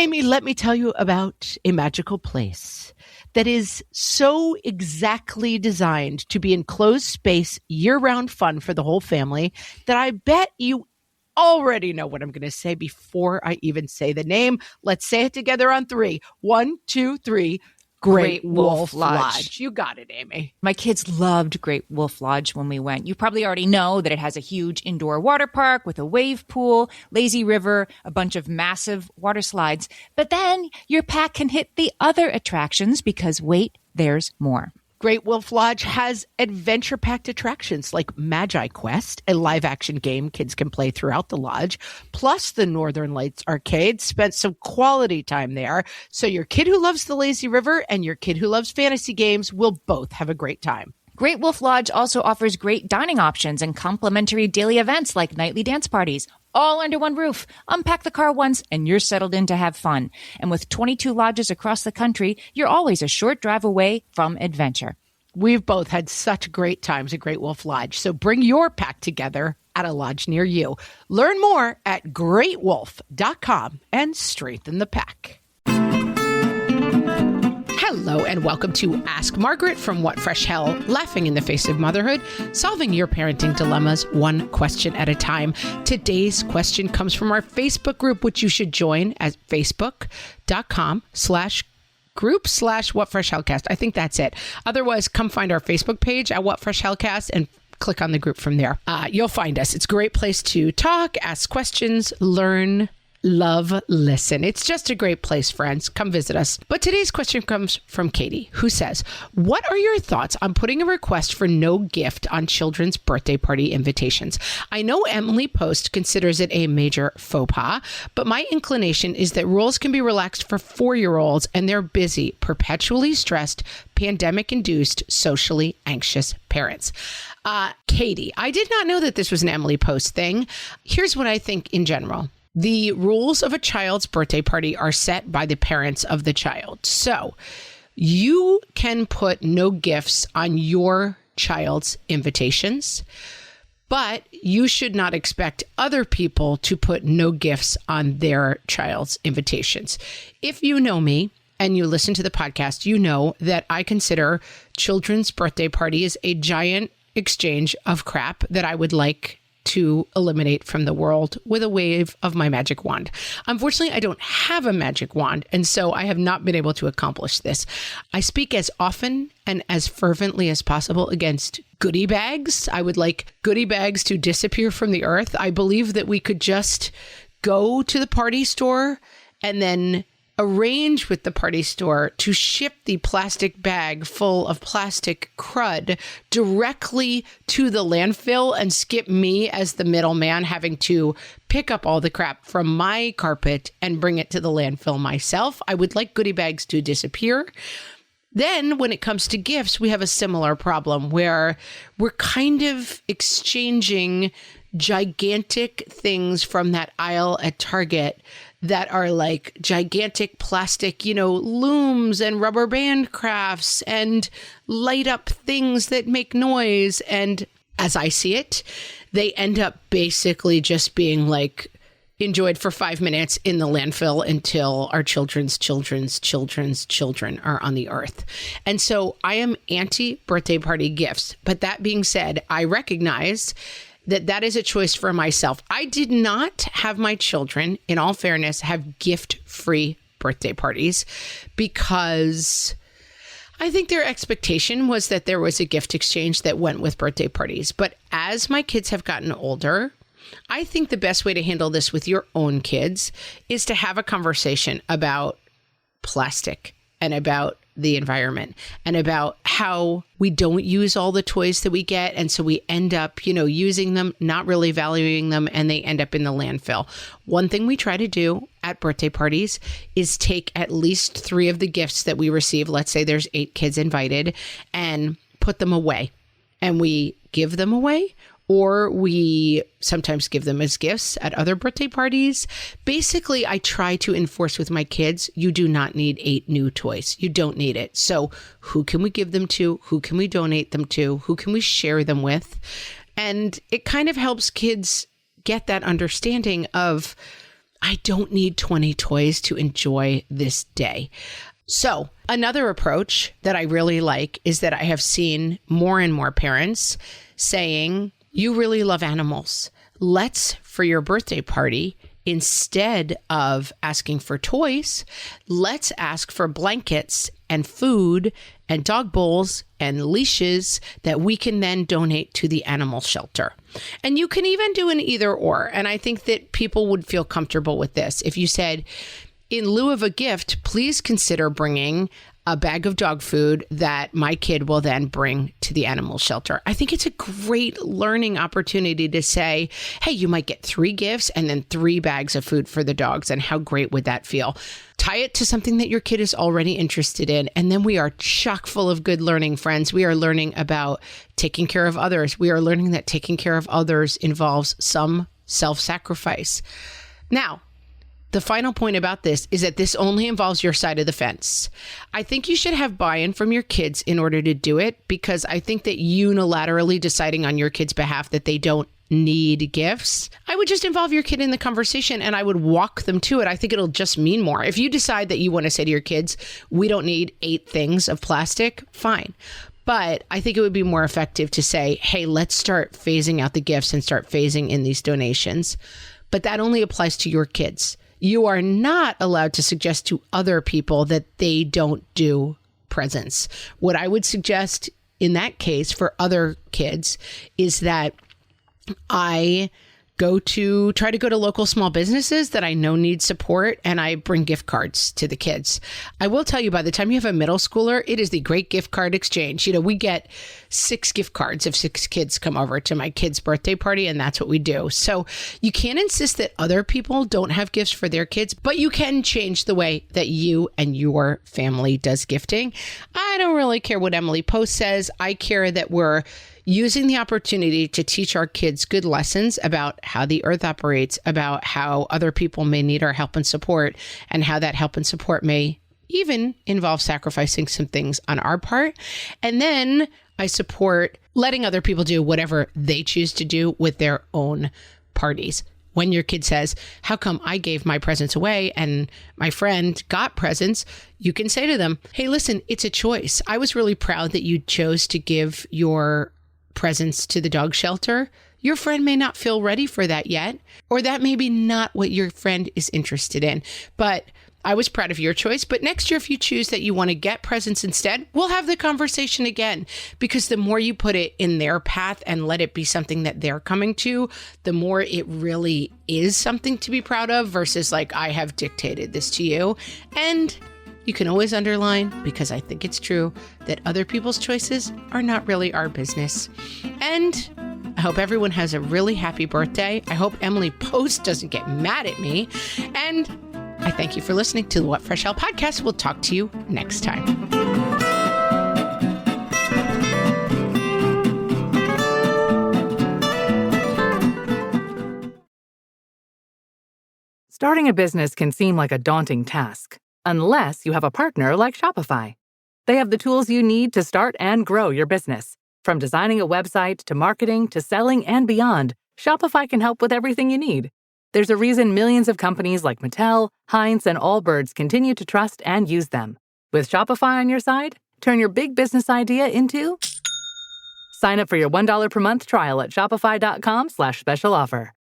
Amy, let me tell you about a magical place that is so exactly designed to be enclosed space, year-round fun for the whole family that I bet you already know what I'm going to say before I even say the name. Let's say it together on 3. 1, 2, 3. Great Wolf Lodge. You got it, Amy. My kids loved Great Wolf Lodge when we went. You probably already know that it has a huge indoor water park with a wave pool, lazy river, a bunch of massive water slides. But then your pack can hit the other attractions because wait, there's more. Great Wolf Lodge has adventure-packed attractions like Magi Quest, a live-action game kids can play throughout the lodge, plus the Northern Lights Arcade. Spent some quality time there, so your kid who loves the lazy river and your kid who loves fantasy games will both have a great time. Great Wolf Lodge also offers great dining options and complimentary daily events like nightly dance parties, all under one roof. Unpack the car once and you're settled in to have fun. And with 22 lodges across the country, you're always a short drive away from adventure. We've both had such great times at Great Wolf Lodge, so bring your pack together at a lodge near you. Learn more at greatwolf.com and strengthen the pack. Hello and welcome to Ask Margaret from What Fresh Hell, laughing in the face of motherhood, solving your parenting dilemmas one question at a time. Today's question comes from our Facebook group, which you should join at facebook.com/group/whatfreshhellcast. I think that's it. Otherwise, come find our Facebook page at What Fresh Hellcast and click on the group from there. You'll find us. It's a great place to talk, ask questions, learn, love, listen. It's just a great place, friends. Come visit us. But today's question comes from Katie, who says, what are your thoughts on putting a request for no gift on children's birthday party invitations? I know Emily Post considers it a major faux pas, but my inclination is that rules can be relaxed for 4-year-olds and they're busy, perpetually stressed, pandemic-induced, socially anxious parents. Katie, I did not know that this was an Emily Post thing. Here's what I think in general. The rules of a child's birthday party are set by the parents of the child. So you can put no gifts on your child's invitations, but you should not expect other people to put no gifts on their child's invitations. If you know me and you listen to the podcast, you know that I consider children's birthday parties a giant exchange of crap that I would like to eliminate from the world with a wave of my magic wand. Unfortunately, I don't have a magic wand, and so I have not been able to accomplish this. I speak as often and as fervently as possible against goodie bags. I would like goodie bags to disappear from the earth. I believe that we could just go to the party store and then arrange with the party store to ship the plastic bag full of plastic crud directly to the landfill and skip me as the middleman having to pick up all the crap from my carpet and bring it to the landfill myself. I would like goodie bags to disappear. Then when it comes to gifts, we have a similar problem where we're kind of exchanging gigantic things from that aisle at Target that are like gigantic plastic, looms and rubber band crafts and light up things that make noise. And as I see it, they end up basically just being like enjoyed for 5 minutes in the landfill until our children's children are on the earth. And so I am anti-birthday party gifts. But that being said, I recognize that is a choice for myself. I did not have my children, in all fairness, have gift-free birthday parties because I think their expectation was that there was a gift exchange that went with birthday parties. But as my kids have gotten older, I think the best way to handle this with your own kids is to have a conversation about plastic and about the environment and about how we don't use all the toys that we get. And so we end up, using them, not really valuing them, and they end up in the landfill. One thing we try to do at birthday parties is take at least 3 of the gifts that we receive. Let's say there's 8 kids invited, and put them away. And we give them away, or we sometimes give them as gifts at other birthday parties. Basically, I try to enforce with my kids, you do not need 8 new toys. You don't need it. So who can we give them to? Who can we donate them to? Who can we share them with? And it kind of helps kids get that understanding of, I don't need 20 toys to enjoy this day. So another approach that I really like is that I have seen more and more parents saying, you really love animals. Let's, for your birthday party, instead of asking for toys, let's ask for blankets and food and dog bowls and leashes that we can then donate to the animal shelter. And you can even do an either or. And I think that people would feel comfortable with this. If you said, in lieu of a gift, please consider bringing a bag of dog food that my kid will then bring to the animal shelter. I think it's a great learning opportunity to say, hey, you might get 3 gifts and then 3 bags of food for the dogs. And how great would that feel? Tie it to something that your kid is already interested in. And then we are chock full of good learning, friends. We are learning about taking care of others. We are learning that taking care of others involves some self-sacrifice. Now, the final point about this is that this only involves your side of the fence. I think you should have buy-in from your kids in order to do it, because I think that unilaterally deciding on your kids' behalf that they don't need gifts, I would just involve your kid in the conversation and I would walk them to it. I think it'll just mean more. If you decide that you want to say to your kids, we don't need 8 things of plastic, fine. But I think it would be more effective to say, hey, let's start phasing out the gifts and start phasing in these donations. But that only applies to your kids. You are not allowed to suggest to other people that they don't do presents. What I would suggest in that case for other kids is that I try to go to local small businesses that I know need support, and I bring gift cards to the kids. I will tell you, by the time you have a middle schooler, it is the great gift card exchange. We get 6 gift cards if 6 kids come over to my kid's birthday party, and that's what we do. So you can't insist that other people don't have gifts for their kids, but you can change the way that you and your family does gifting. I don't really care what Emily Post says. I care that we're using the opportunity to teach our kids good lessons about how the earth operates, about how other people may need our help and support, and how that help and support may even involve sacrificing some things on our part. And then I support letting other people do whatever they choose to do with their own parties. When your kid says, how come I gave my presents away and my friend got presents? You can say to them, hey, listen, it's a choice. I was really proud that you chose to give your presents to the dog shelter. Your friend may not feel ready for that yet, or that may be not what your friend is interested in. But I was proud of your choice. But next year, if you choose that you want to get presents instead, we'll have the conversation again. Because the more you put it in their path and let it be something that they're coming to, the more it really is something to be proud of versus like, I have dictated this to you. And you can always underline, because I think it's true, that other people's choices are not really our business. And I hope everyone has a really happy birthday. I hope Emily Post doesn't get mad at me. And I thank you for listening to the What Fresh Hell podcast. We'll talk to you next time. Starting a business can seem like a daunting task, unless you have a partner like Shopify. They have the tools you need to start and grow your business. From designing a website to marketing to selling and beyond, Shopify can help with everything you need. There's a reason millions of companies like Mattel, Heinz, and Allbirds continue to trust and use them. With Shopify on your side, turn your big business idea into... Sign up for your $1 per month trial at shopify.com/special offer.